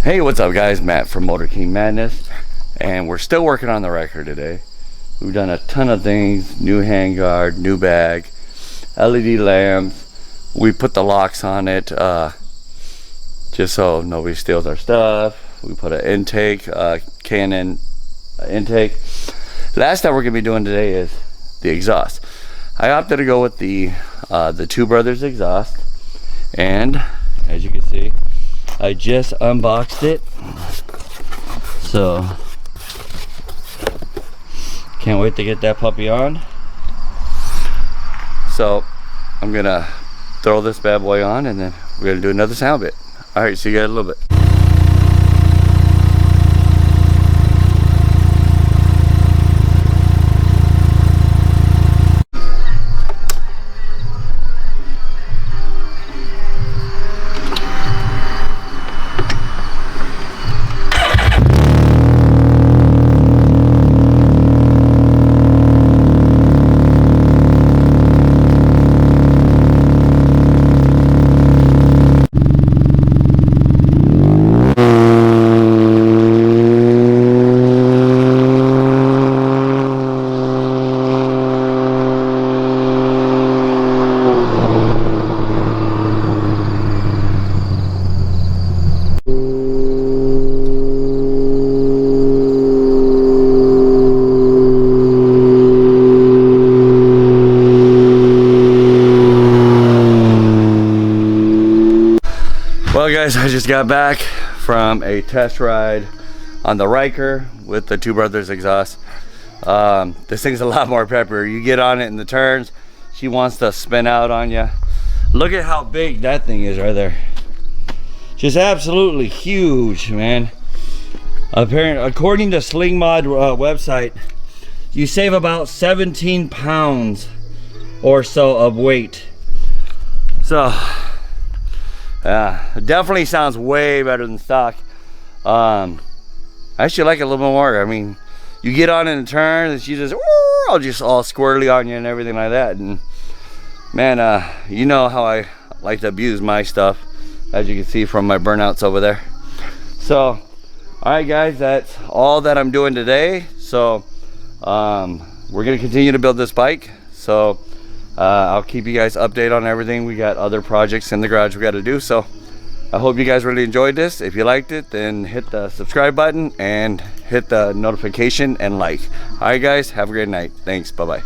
Hey, what's up guys? Matt from Motor King Madness, and we're still working on the Ryker today. We've done a ton of things: new handguard, new bag, LED lamps. We put the locks on it just so nobody steals our stuff. We put an intake, Canon intake. Last that we're gonna be doing today is the exhaust. I opted to go with the Two Brothers exhaust, and as you can see, I just unboxed it, so can't wait to get that puppy on. So I'm gonna throw this bad boy on, and then we're gonna do another sound bit. All right, see you guys in a little bit. Well guys, I just got back from a test ride on the Ryker with the Two Brothers exhaust. This thing's a lot more pepper. You get on it in the turns, she wants to spin out on you. Look at how big that thing is right there. Just absolutely huge, man. According to Sling Mod website, you save about 17 pounds or so of weight. So definitely sounds way better than stock. I actually like it a little bit more. I mean, you get on in a turn and she just all squirrely on you and everything like that. And man, you know how I like to abuse my stuff, as you can see from my burnouts over there. So all right guys, that's all that I'm doing today. So we're gonna continue to build this bike. So I'll keep you guys updated on everything. We got other projects in the garage we got to do. So I hope you guys really enjoyed this. If you liked it, then hit the subscribe button and hit the notification and like. All right guys, have a great night. Thanks. Bye bye.